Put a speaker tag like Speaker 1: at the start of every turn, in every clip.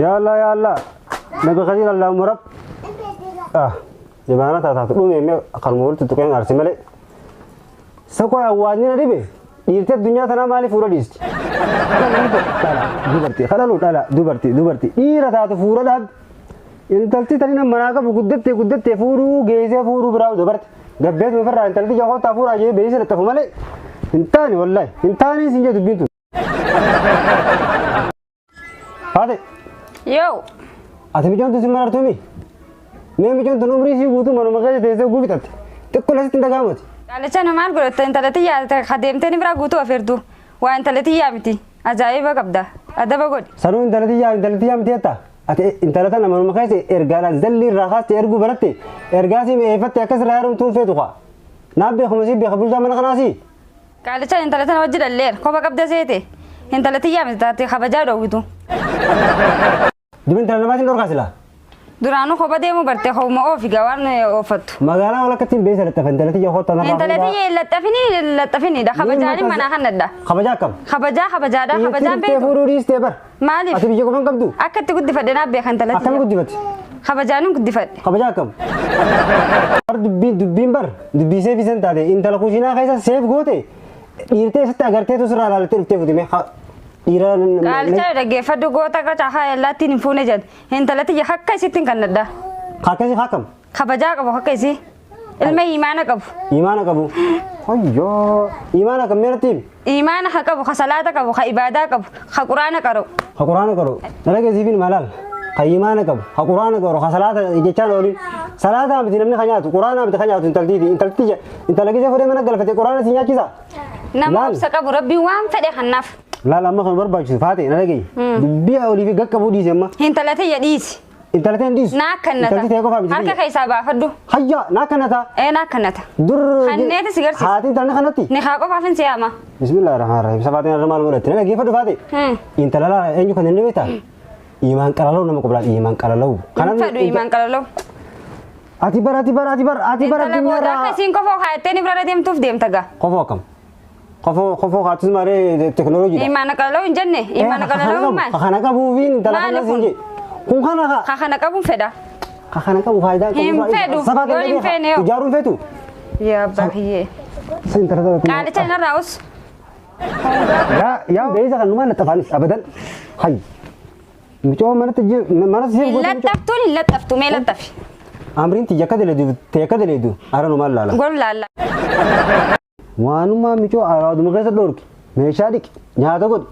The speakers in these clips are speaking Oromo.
Speaker 1: يا الله يا الله نبي خليل الله مرب جماعة تاتلو ميمي خرمول تتوقعين عرسي ملي سكوا أواني نريبه يرتد الدنيا تنا مالي فورا ديست دوبرتي خلالو لا دوبرتي إيرا تاتو فورا داب انتلتي تاني نمناك بقدت فورو جيزة فورو براو دوبرت قبيت مفرع انتلتي جاهو تافورا جي بيسر التفو ملي انتاني والله انتاني سنجا دبينتو هذا
Speaker 2: يو
Speaker 1: أتبي جون تسمع أرتومي مين بيجون تنومري سي بوتو منو مكان تيسا غوبيتات تقول هسه تندقامت
Speaker 2: قال شنو ما نقول انت التي يا خدمتني برا غوتو افردو وانت التي يا متي عجائب قبدا هذا بقول
Speaker 1: سرو انت التي يا متي اتا انت لا تنا منو مكان ارغالا زلي راخات ارغو برتي ارغاسي ميفت كسر يارم تو فيتوخا نابي خمسي بخبل جامن خناسي
Speaker 2: قال شنو انت لا تنا وجد الليل كوبا قبدا سيتي انت التي يا متي خبجا دوغتو
Speaker 1: دبنت لما تندور كاسلا
Speaker 2: درانو خوبا ديمو برتي خو ما اوفي غوان اوفتو
Speaker 1: مغالا ولا كتين بيسر تفندلتي يا خوتا
Speaker 2: انت التي لطفني ده خبجاني منا خندا
Speaker 1: خبجا كم
Speaker 2: خبجا ده خبجا بيتو
Speaker 1: فوروريس تبر
Speaker 2: مالي
Speaker 1: اتي بيجو كم قبدو
Speaker 2: اكت قد فدنا بي خنت التي
Speaker 1: اكم قد فت
Speaker 2: خبجانو قد فد
Speaker 1: خبجا كم دبين بر دبي سيف سنتا دي انت لكوشينا كايسا سيف غوتي يرتي ست اگرتي تو سرا لالتي رتي فدي مي إيران
Speaker 2: قال ترى جف دعوة كذا لا تنفون جد هن تلاتي يحكي ستين كندا
Speaker 1: خاكسي خاكم
Speaker 2: خبجاك أبو حكي المي إيمانك
Speaker 1: أبو أيوة إيمانك ميرتيم
Speaker 2: إيمانك أبو خسالاتك أبو خإبادك أبو خقرانك
Speaker 1: كرو نلاقي زيبين ملال خيمانك أبو خقرانك أبو خسالات يجتان أولي سالات أنا بدي نمني خنيات قرآن أنا بدي خنيات أنت لاقي زي فريم أنا قال فتى قرآن سينيا كذا
Speaker 2: نعم سكابو ربي وام فدي خناف
Speaker 1: لا ما خن برباش فاتي نلاقي دبي أولي في جك أبو ديس ما
Speaker 2: هن تلاتي يديس
Speaker 1: انت لا تنديس
Speaker 2: ناكنتا
Speaker 1: انت تيجو فاهم
Speaker 2: هركا كيسا بافدو
Speaker 1: هيا ناكنتا
Speaker 2: ناكنتا
Speaker 1: در
Speaker 2: خنيت سيجرتي
Speaker 1: هاتي تانا خنتي
Speaker 2: نخاقو فافن سياما
Speaker 1: بسم الله الرحمن الرحيم سباتين الرمال ولت نلا كيف فاتي انت لا انجو كن نبيتا ايمان قلالو نما قبل ايمان قلالو
Speaker 2: كان فدو ايمان قلالو
Speaker 1: اتبر الدنيا
Speaker 2: را كسين كفو خايتني برا ديم توف ديم تغا
Speaker 1: كفو كم خاتس ماري تكنولوجيا
Speaker 2: ايمان قلالو جنة ايمان قلالو ما
Speaker 1: خانا كابو فين تلا خنا سينجي كون خانا
Speaker 2: كابو فدا
Speaker 1: خانا كابو فايدا
Speaker 2: سباتين
Speaker 1: تجارون فيتو
Speaker 2: يا بحيه
Speaker 1: سنتر
Speaker 2: قال تنا راوس
Speaker 1: يا بيزا كان ما نتفانس ابدا هاي مچو من تجي من سيف
Speaker 2: لا تفتو ما لطفي
Speaker 1: امرين تيكدلدو ارنو مال لا
Speaker 2: قول لا
Speaker 1: وانو ما مچو ارادو مكيس دورك ميشاديك نياتا قد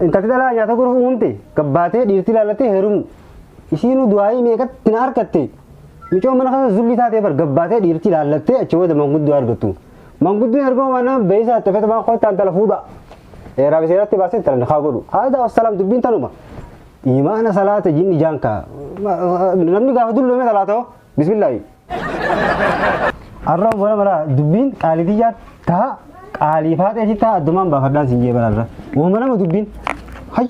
Speaker 1: انت تدلا نياتا قد فهمتي كباتي ديرتي لالتي هرمو isiinu du'aayi meeqat tina harkatte michoo mana kana zulli taatee bar gabbaatee dhiirti laallattee achi wada manguddoo argattu manguddoo ergoo mana beeysa tafeta baan qotaan tala fuudha eeraa biseeratti baasee tala nakaa godhu haada wassalaam dubbiin tanuma imaana salaata jinni jaanka namni gaafa dulloome salaatoo bismillaahi arraa bola mala dubbiin qaalitiyyaa taa qaaliifaatee taa addumaan baafadhaan siin jee bararra uuma nama dubbiin hay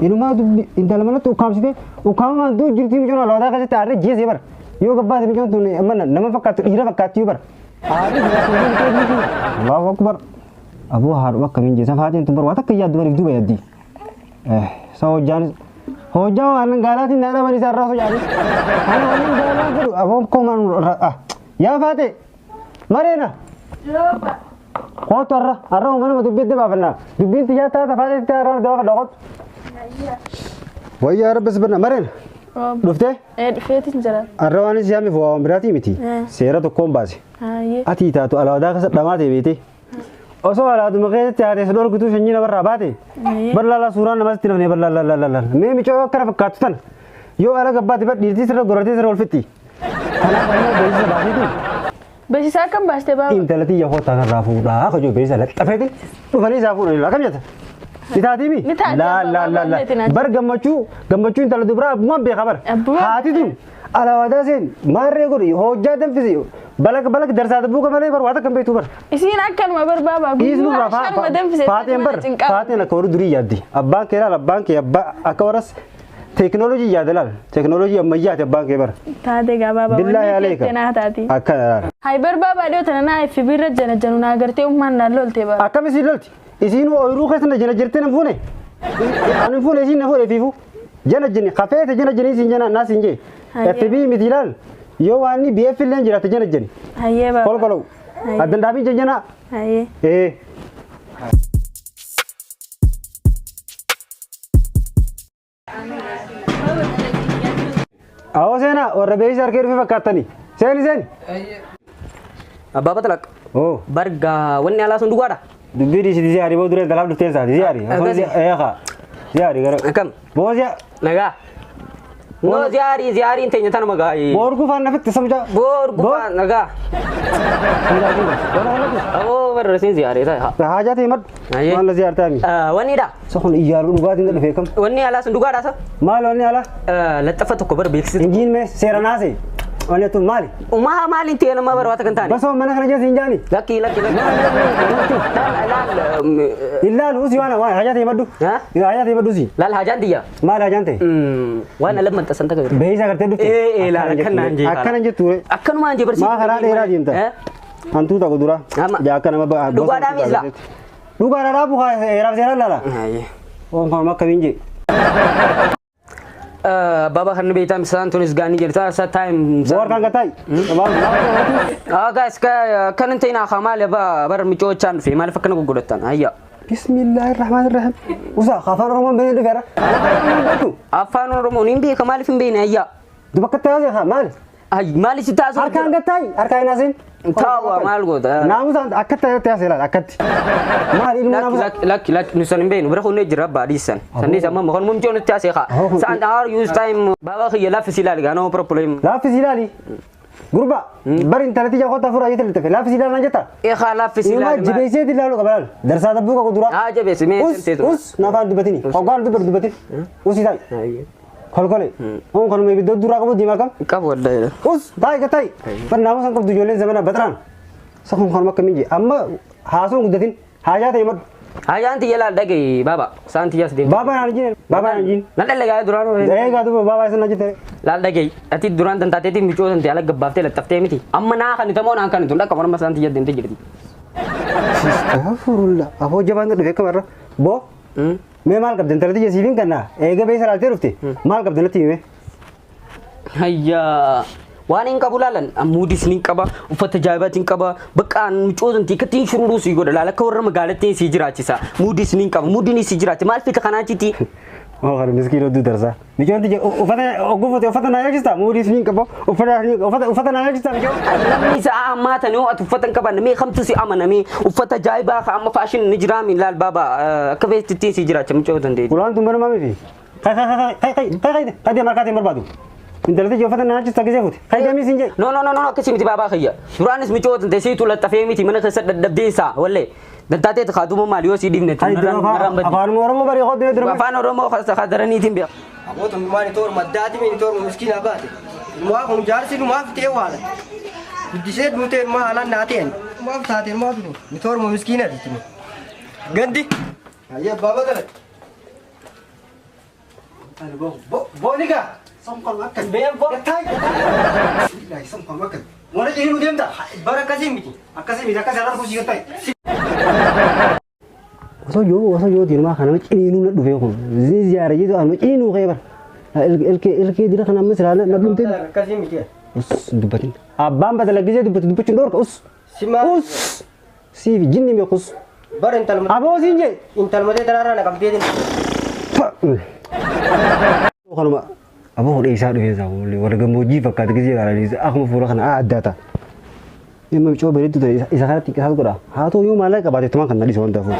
Speaker 1: inumaa dubbi intala manatti ukkaamsite ukkaamamaan duu jirtii micoon alawaadaa keessatti aarree jeesee bara yoo gabbaate micoon tun mana nama fakkaattu dhiira fakkaattii bara Allahu akbar abuu haadhu akka min jeesan faatiin tun bara waa takka yaaddu bariif duuba yaaddi sa hojjaa waan gaalaatiin naa dhaban isaa irraa sojaati waan gaalaa jedhu aboo koomaan yaa faate mareena قوت الرا ومن ما دبيت دبابنا دبيت يا تا فاتت ترى دباب دقط ويا رب سبنا مرن دفته
Speaker 3: دفيت انجلا
Speaker 1: الرواني سيامي فوا مراتي متي سيرة تقوم باسي أتي تاتو على ذاك دماتي بيتي أصو على دم غير تهاري سدور كتوش إنجينا برا باتي برلا لا سوران نماز تنفني برلا لا لا لا لا مي ميشوا كرف كاتتن يو على قباتي بات ديرتي سر غرتي سر ولفتي أنا بيجي باتي تو
Speaker 3: بس ساكم بس تبا
Speaker 1: إنت التي يهو تانا رافودا خجو بيزا لا تفيدي وفني زافون لا كم جت نتاتي بي لا برغمچو انت لدبرا ما بخبر هاتي دون على ودا زين ما ريغوري هو جادم فيزي بلك درسات بو كمالي بر واتا كم بيتو بر
Speaker 3: اسين اكل ما بر بابا
Speaker 1: اسمو فاتين كور دري يادي ابا كيرا لبان كي ابا اكورس تكنولوجي يادلال تكنولوجي اميات ابا كبر
Speaker 3: تادي بابا
Speaker 1: بالله عليك اكل
Speaker 3: هاي بر بابا ديو تنانا في بير جنجنونا غرتي امman نالولتي با
Speaker 1: اكم سيلتي اسينو اويرو خسنا جنجرتن فونه ان فونه اسين فونه فيفو جنة جني خفيت جنة جني سنجنا الناس سنجي FB مثيلال يواني BF اللي جرات جنة جني
Speaker 3: هيا بابا
Speaker 1: كل كلو أدنى دابي جنة
Speaker 3: هيا
Speaker 1: إيه أهو سينا وربيع سركير في فكرتني سين
Speaker 4: Baba talak.
Speaker 1: أوه
Speaker 4: Barga wanni ala sun dugada.
Speaker 1: دبيري سيدي زياري بودرة دلاب دكتور سادي زياري أصلا إيه خا زياري كرو
Speaker 4: Kam.
Speaker 1: بوزيا
Speaker 4: Naga. No ziari inte nyata magai.
Speaker 1: بوركو فان نفت سمجا
Speaker 4: Bor gua naga. Oh bar sin ziari ta.
Speaker 1: حاجات يمد
Speaker 4: أيه.
Speaker 1: ما لا زيارة تاني
Speaker 4: Wanni da.
Speaker 1: سخن إيجار لغات إنت فيكم
Speaker 4: Wanni ala sun dugada sa.
Speaker 1: ما لوني على
Speaker 4: Latafa to kobar biksi.
Speaker 1: إنجيل में سيراناسي وانا تو مالي
Speaker 4: Uma malin te na mabar wata kan tani.
Speaker 1: بس هو منك رجع سينجاني
Speaker 4: Laki.
Speaker 1: إلا لوسي وانا حاجات يمدو
Speaker 4: ها؟
Speaker 1: حاجات يمدو سي
Speaker 4: Lal hajan dia.
Speaker 1: ما لا جانته
Speaker 4: Wana lamman tasanta ka.
Speaker 1: بيسا करते दुते
Speaker 4: La kan nanje.
Speaker 1: أكن أنجي تو
Speaker 4: Akan manje bersih.
Speaker 1: ما خرا ديرا جيمتا أنتو تاكو دورا
Speaker 4: Ama.
Speaker 1: جاكا نما بقى
Speaker 4: Duga da misla.
Speaker 1: دوغا را بوخا إيرا سيرا لا لا
Speaker 4: Aye.
Speaker 1: وان كان ما كوينجي
Speaker 4: Baba kan beta misalan tulis gani jadi sa time.
Speaker 1: بور كان قتاي
Speaker 4: Guys kan ente ina khamal ya bar mico chan fi mal fakana gugudotan ayya.
Speaker 1: بسم الله الرحمن الرحيم وسا خافان رومان بين دفرا
Speaker 4: Afan romo nimbi khamal fi bini ayya.
Speaker 1: دبكت يا زها مال
Speaker 4: Ay mali si tazo.
Speaker 1: أركان قتاي أركان ناسين
Speaker 4: Tawa mal god.
Speaker 1: ناموس أكت يا سيلا أكت مال إلمو ناموس
Speaker 4: Laki nusan bini berako ne jirab badisan. Sandi sama mohon mumjo ne tiase kha. Sand our use time baba khiyala fi silal ga no problem.
Speaker 1: لا في سيلالي غربا برين تلاتي جاكو تفور أجت لتفي لا في سيلال نجتا
Speaker 4: E khala fi
Speaker 1: إما
Speaker 4: silal.
Speaker 1: جبيسي دي لالو قبل درسا دبوكا قدرا
Speaker 4: Aja besi me
Speaker 1: أوس نافار دبتني قال دبتني أوسي تاي
Speaker 4: Ayya.
Speaker 1: خل خلي هم كانوا مبيدو دورا كبو ديما
Speaker 4: Ka wallahi.
Speaker 1: أوس تاي كتاي پر ناموس أنكم دجولين زمانا بتران سكون خانما كمينجي أما حاسون قدتين حاجات يمد
Speaker 4: Aja anti yala dagi baba. Santi yas de.
Speaker 1: بابا نانجين بابا نانجين
Speaker 4: Nanda lega durano.
Speaker 1: إيه قادو بابا إسنا جتة
Speaker 4: Lal dagi ati duran dan tateti mico dan tiala gabbafte la tafte miti. Amma na kan itamo na kan tunda kamar masan tiya dente jirti.
Speaker 1: استغفر الله أبو جبان ده فيك مرة بو मैं माल कब दिन तरह ये सीविंग करना एक बेस राते रुकते माल कब दिन तीन में
Speaker 4: Hayya. Waan hin qabu laalan amuudis ni qaba uffata jaabatiin qaba bakka mico dan tikatiin shururu si goda laala ka warra magaalattii si jiraachisa muudis ni qaba muudini si jiraachisa maal fita kanaachiti.
Speaker 1: Oh kan miskiin oduu darsa mijoon tije uffata naa eegsista muudii siin qaba uffata naa eegsista mijoon
Speaker 4: Namni sa'a ammaa tani ho'atu uffatan qaban mee kamtu si amaname uffata jaayibaa ka amma faashin ni jiraami laal baaba akka beektittiin si jiraacha mico dan deedi.
Speaker 1: ulaan tun mana maami fi kai dia markaati marbaadu intalati je uffata naa eegsista gisee futi kai deemii siin jee
Speaker 4: No akkasii miti baabaa kiyya duraanis mico dan teessii tulattafee miti mana keessa dadhabdeessa wallee dantaatee kaaduma maal yoo si dhibne
Speaker 1: afaan oromoo bari qodee dira
Speaker 4: afaan oromoo kadaraniitiin beeku.
Speaker 5: Aboota maani toor maddaati mini toor miskiina baate. Ilmaa kun jaarsi numaaf ta'e waala. Guddisee duutee ilmaa haalaan naateen. Maaf taateen maaf nu ni toor miskiina ditini. Gandi. Ayyee baaba gala.
Speaker 1: booniga somkon akkan been bo tay ilahi somkon akkan wala jeenu deemta
Speaker 5: Bara akkasii miti.
Speaker 1: akkasii miti akkasii arraa kusii gattai osoo yoo diinumaa kana ciniinuu na dhufee kun ziyaara jitu anuma ciniinuu kee bara ilkee dira kana amma siraa na dhumtee
Speaker 5: Akkasii miti.
Speaker 1: us dubbatin abbaan bata laggisee dubbatu dubbachuun dhoorka us
Speaker 5: Simaa.
Speaker 1: us siifi jinni mee us
Speaker 5: Bara intalma.
Speaker 1: aboo siin jee
Speaker 5: Intalmatee daraarraa na qabdeetin.
Speaker 1: kanuma aboo dheessaa dhufee isaa warra gammoojjii fakkaata gisee gaaranii akkuma fuula kana addaata Ima mico bareedu ta'e isa kanatti qisas godha haa ta'u yoo maallaqa qabaate tumaan kan nadhiisa wanta fuudha.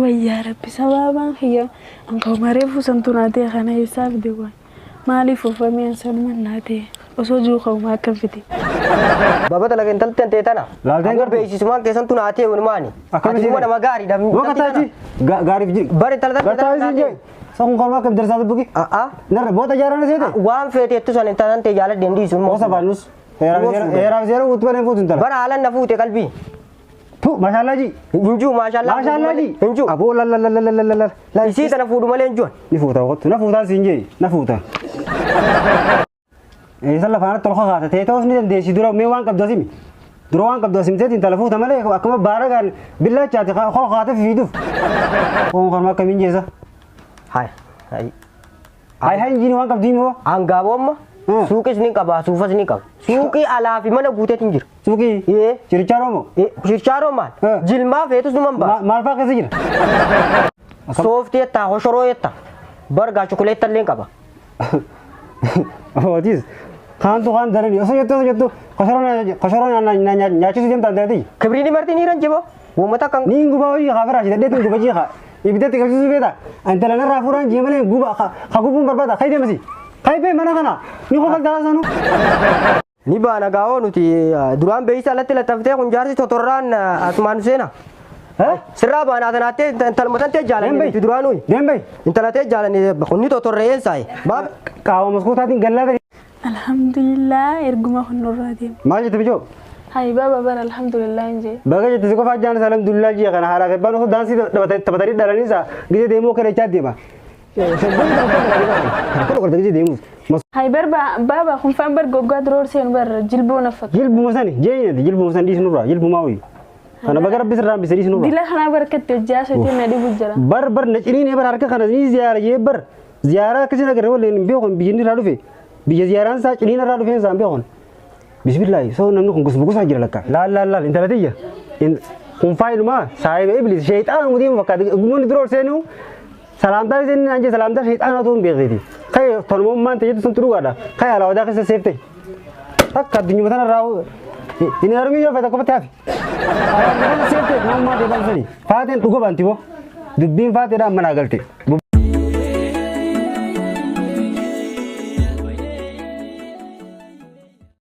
Speaker 3: Wayyaa rabbi sababaan kiyya anka mareefu santu naatee kana isaaf deewan maaliif ufamee ansalumaan naatee osoo jiru qawmaa akka fite.
Speaker 5: Baba talaga intalti tantee tana.
Speaker 1: Laalteen
Speaker 5: Agar beeksisumaan keessantu naatee walumaani.
Speaker 1: Akkamitti
Speaker 5: Ati nama gaariidha.
Speaker 1: Waqataati gaariif jiri.
Speaker 5: Bari intalti
Speaker 1: Gartaa isin jee sakun kormaa kam darsaa dubbuki. Narra boota jaarana seete.
Speaker 5: Waan feeteettu san intalti jaala deemdiisu.
Speaker 1: Osa baanus. Eeraaf zeera utuba ne fuutu intala.
Speaker 5: Bara haalan na fuute qalbii.
Speaker 1: Tu maashaallah ji.
Speaker 5: Hinjuu maashaallah.
Speaker 1: Maashaallah ji.
Speaker 5: Hinjuu.
Speaker 1: Aboo lalalalalalala.
Speaker 5: Isii tana fuudhu malee hinjuun.
Speaker 1: Ni fuuta waqtu na fuutaan siin jee na fuuta. Isa lafaana tolka kaata ta'e ta'us ni dandeessi dura mee waan qabdu asimi. Dura waan qabdu asimteetiin intala fuuta malee akkuma baara gaan billaachaati kol kaata fiiduuf. Waan kormaa akkamiin jeesa.
Speaker 5: Hai.
Speaker 1: Ay hay jini waan qabdii moo?
Speaker 5: Angaabomma suuqis ni qaba suufas ni qaba. Suuqii alaa fi mana guuteetiin jira.
Speaker 1: Suuqii chirichaaroo moo?
Speaker 5: Shirchaaroo maal? Jilmaa feetus numan ba'a.
Speaker 1: Maal fa'aa keessa jira?
Speaker 5: Sooftii yettaa hoshoroo yettaa bargaa chokoleetta illee qaba.
Speaker 1: Otis kaantu kaan darani osoo jettu koshoroo nyaachisuu deemtaan ta'eeti.
Speaker 5: Kibriini marti ni ranjiboo uummata kan.
Speaker 1: Niin gubaa hojii haa firaashii dadheetiin guba jiiqa. Ibidatti qabsiisuu feeta. Antala narraa fuudhaan jee malee guba haa gubuun barbaada. Kayi deemasi. Kayi bee mana kana ni qofal taasisanu.
Speaker 5: Ni baana gaa'oo nuti duraan beeysa alatti lattaftee kun jaarsi totorraan asumaan seena. Sirraa baanaa tanaatee intalmatan tee jaalanii duraanuu.
Speaker 1: Deembay.
Speaker 5: Intalatee jaalanii kunni totorreeyeen saayi.
Speaker 1: Qaama maskuutaatiin gallaa
Speaker 3: Alhamdulillah erguma kunurraa deema.
Speaker 1: maal jette bijoo?
Speaker 3: Hayi baaba bara alhamdulillah injee.
Speaker 1: Baga jette si qofaa jaanis alhamdulillah jee kana haala febbaan osoo daansii taphatanii dhalaniisa gisee deemuu kana ichaa deema. Kun qorta gisee deemuuf.
Speaker 3: Hayi baaba kun faan bar goggaa duroor seenu bara jilbuu naffatu.
Speaker 1: Jilbuma sani jeenyati jilbuma sani dhiisnurraa jilbumaa wayii. Kana baga rabbi sirraan bisa dhiisnurraa.
Speaker 3: Dila kanaa barkatte jaasotii na dhibu jira.
Speaker 1: Bar na ciniin bar harka kana ni ziyaara jee bar ziyaara akkasii nagarre walleen beekon biyyi irraa dhufe biyya ziyaaraan isaa ciniin irraa dhufeen isaan beekon. Bismillaahi soo namni kun gusbugusaa jira lakka laal intalatiyya kun faayilumaa saayiba iblis sheexaana mutiin fakkaate gumoonni duroor seenu salaamtaa iseen naan jee salaamtaa sheexaana otoo hin beekteeti kaya tolmummaan ta'e jettu sun xurugaadha kaya alaa wadaa keessa seefte takka addunyuma tanarraa hin harmii yoo fete kophatte hafi seefte namummaa ta'e balsanii faateen dhuga baanti moo dubbiin faateedhaan manaa galte.